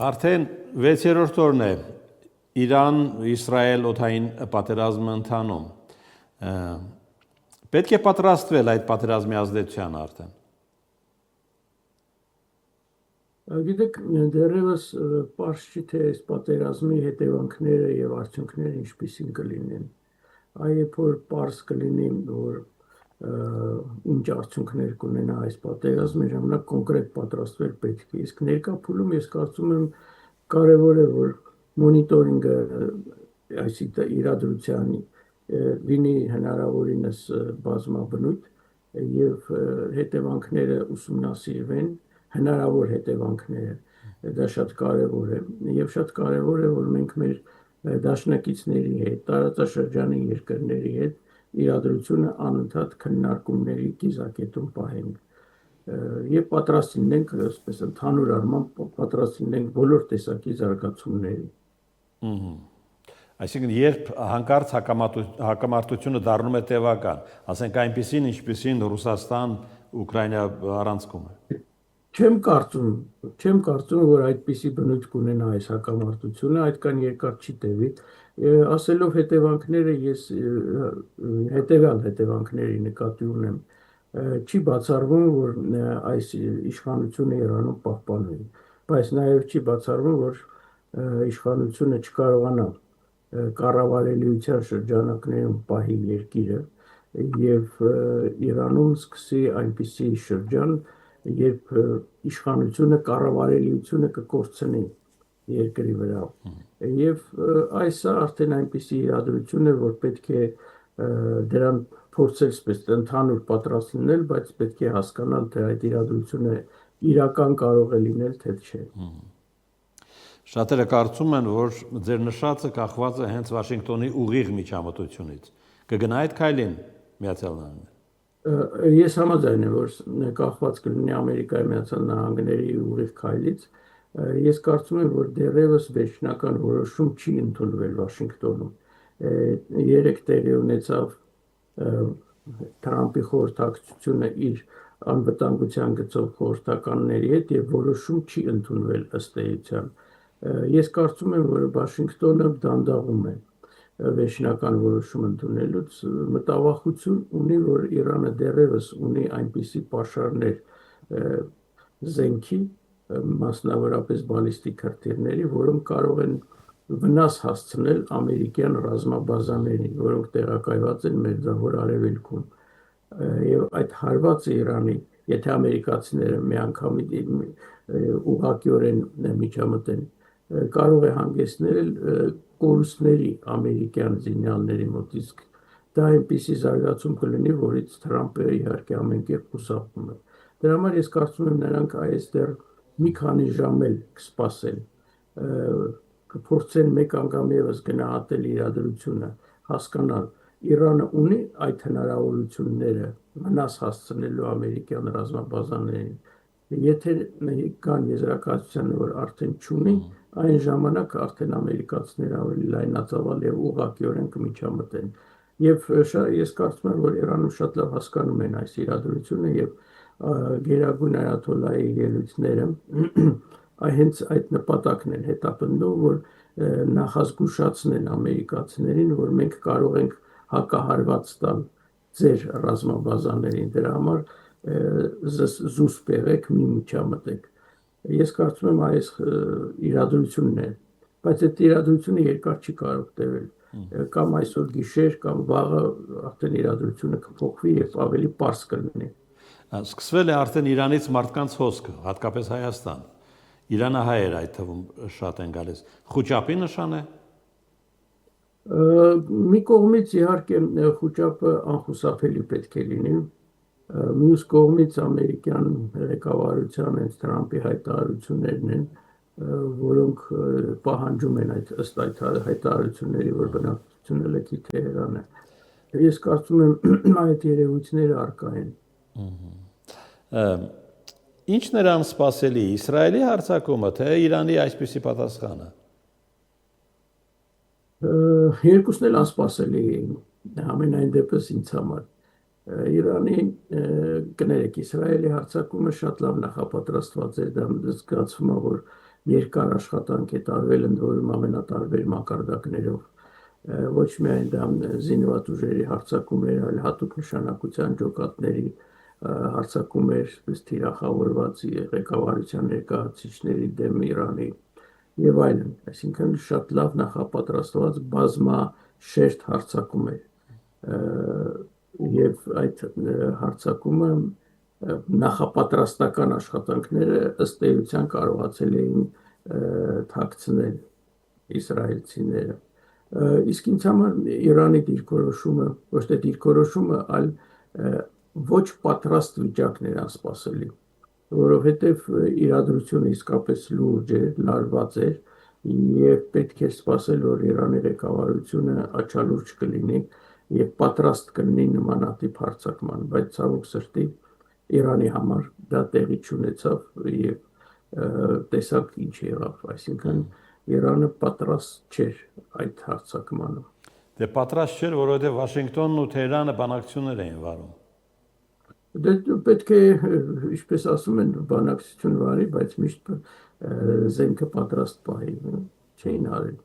Արդեն 6-րդ օրն է Իրան-Իսրայել օդային պատերազմը ընթանում։ Պետք է պատրաստվել այդ պատերազմի ազդեցությանը արդեն։ Գիտեք, դեռևս պարզ չի թե այս պատերազմի հետևանքները եւ արդյունքները ինչպիսին կլինեն։ Երբ որ պարզ կլինի, որ ինչ արդյունքներ կունենա այս պատերազմը, ժամանակ կոնկրետ պատրաստվել պետք է։ Իսկ ներկա փուլում ես կարծում եմ կարևոր է, որ մոնիտորինգը այս իրադրության լինի հնարավորինս բազմաբնույթ եւ հետևանքները ուսումնասիրվեն, հնարավոր հետևանքները։ Դա շատ կարևոր է եւ շատ կարևոր է, որ մենք մեր դաշնակիցների հետ, տարածաշրջանի երկրների հետ իրադրությունը անընդհատ քննարկումների կիզակետում պահենք եւ պատրաստ լինենք, այսպես ընդհանուր առմամբ պատրաստ լինենք բոլոր տեսակի զարգացումների։ Այսինքն երբ հանկարծ հակամարտությունը դառնում է տևական, ասենք այնպիսին, ինչպիսին Ռուսաստան, Ուկրաինա առանցքում է։ Չեմ կարծում, որ այդպիսի բնույթ կունենա այս հակամարտությունը, այդքան երկար չի տևի։ Ասելով հետևանքները, ես հետևյալ հետևանքների նկատի ունեմ։ Չի բացառվում, որ այս իշխանությունը Իրանում պահպանվի, բայց նաև չի բացառվում, որ իշխանությունը չկարողանա կառավարելիության շրջանակներում պահի երկիրը եւ Իրանում սկսի այնպիսի շրջան, երբ իշխանությունը կառավարելիությունը կկորցնի երկրի վրա եւ այս արդեն այնպիսի իրադրություն է, որ պետք է դրան փորձել սպես ընդհանուր պատրաստ լինել, բայց պետք է հասկանալ, թե այդ իրադրությունը իրական կարող է լինել, թե չէ։ Շատերը կարծում են, որ ձեր նշածը կախված է հենց Վաշինգտոնի ուղիղ միջամտությունից։ Կգնա այդ քայլին Միացյալ Նահանգները։ Ես համաձայն եմ, որ կախված կլինի Ամերիկայի Միացյալ Նահանգների ուղիղ քայլից։ Ես կարծում եմ, որ դեռևս վերջնական որոշում չի ընդունվել Վաշինգտոնում։ Երեք տեղի ունեցավ Թրամփի խորհրդակցությունը իր անվտանգության գծով խորհրդականների հետ եւ որոշում չի ընդունվել ըստ էության։ Ես կարծում եմ, որ Վաշինգտոնը դանդաղում է վերջնական որոշում ընդունելուց, մտավախություն ունի, որ Իրանը դեռևս ունի այնպիսի պաշարներ զենքի, մասնավորապես բալիստիկ հրթիռների, որոնք կարող են վնաս հասցնել ամերիկյան ռազմաբազաներին, որոնք տեղակայված են Մերձավոր Արևելքում։ Եվ այդ հարվածը Իրանի, եթե ամերիկացիները միանգամից ուղղակիորեն միջամտեն, կարող է հանգեցնել կորուստների ամերիկյան զինյալների մոտ, իսկ դա այնպիսի զարգացում կլինի, որից Թրամփը իհարկե ամեն կերպ խուսափում է։ Դրա համար ես կարծում եմ, նրանք այստեղ մի քանի ժամ էլ կսպասեն, կփորձեն մեկ անգամ եւս գնահատել իրադրությունը, հասկանալ Իրանը ունի այդ հնարավորությունները վնաս հասցնելու ամերիկյան ռազմաբազաներին։ Եթե կան եզրակացության, որ արդեն չունի, այն ժամանակ արդեն ամերիկացիները ավելի լայնածավալ եւ ուղղակիորեն կմիջամտեն։ Եվ ես կարծում եմ, որ Իրանում շատ լավ հասկանում են այս իրադրությունը եւ Գերագույն այաթոլլահի ելույթները հենց այդ նպատակն են հետապնդում, որ նախազգուշացնեն ամերիկացիներին, որ մենք կարող ենք հակահարված տալ ձեր ռազմաբազաներին, դրա համար զուսպ եղեք, մի միջամտեք։ Ես կարծում եմ այս իրադրությունն է, բայց այդ իրադրությունը երկար չի կարող տևել, կամ այսօր գիշեր, կամ վաղը արդեն իրադրությունը կփոխվի եւ ավելի պարզ կլինի։ Սկսվել է արդեն Իրանից մարդկանց հոսքը, հատկապես Հայաստան։ Իրանահայեր այդ թվում շատ են գալիս։ Խուճապի նշան է։ Մի կողմից իհարկե խուճապը անխուսափելի պետք է լինի, մյուս կողմից ամերիկյան ղեկավարության հենց Թրամփի հայտարարություններն են, որոնք պահանջում են ըստ այդ հայտարարությունների, որ բնակչությունը լքի Թեհրանը։ Ես կարծում եմ այդ երևույթները առկա են։ Ինչն էր անսպասելի, Իսրայելի հարձակումը, թե Իրանի այսպիսի պատասխանը։ Երկուսն էլ անսպասելի էին, ամենայն դեպս ինձ համար։ Իրանի, կներեք, Իսրայելի հարձակումը շատ լավ նախապատրաստված էր, դա զգացվում է, որ երկար աշխատանք է տարվել ընդ որում ամենատարբեր մակարդակներով, ոչ միայն դա զինված ուժերի հարձակում էր, այլ հատուկ նշանակության ջոկատների հարձակում էր թիրախավորված ղեկավարության ներկայացուցիչների դեմ Իրանի եւ այլն, այսինքն շատ լավ նախապատրաստված բազմաշերտ հարձակում էր եւ այդ հարձակումը նախապատրաստական աշխատանքները ըստ էության կարողացել էին թաքցնել իսրայելցիները իսկ ինձ համար Իրանի դիրքորոշումը ոչ թե դիրքորոշումը այլ ոչ պատրաստ վիճակն էր անսպասելի որովհետև իրադրությունը իսկապես լուրջ էր, լարված էր եւ պետք էր սպասել որ Իրանի ղեկավարությունը աչալուրջ կլինի եւ պատրաստ կլինի նմանատիպ հարձակման, բայց ցավոք սրտի Իրանի համար դա տեղի չունեցավ եւ տեսակ ինչ եղավ, այսինքն Իրանը պատրաստ չէր այդ հարձակմանը։ Դե պատրաստ չէր, որովհետև Վաշինգտոնն ու Թեհրանը բանակցություններ էին վարում։ Դե պետք է, ինչպես ասում են, բանակցություն վարի, բայց միշտ զենքը պատրաստ պահի, չէին արել։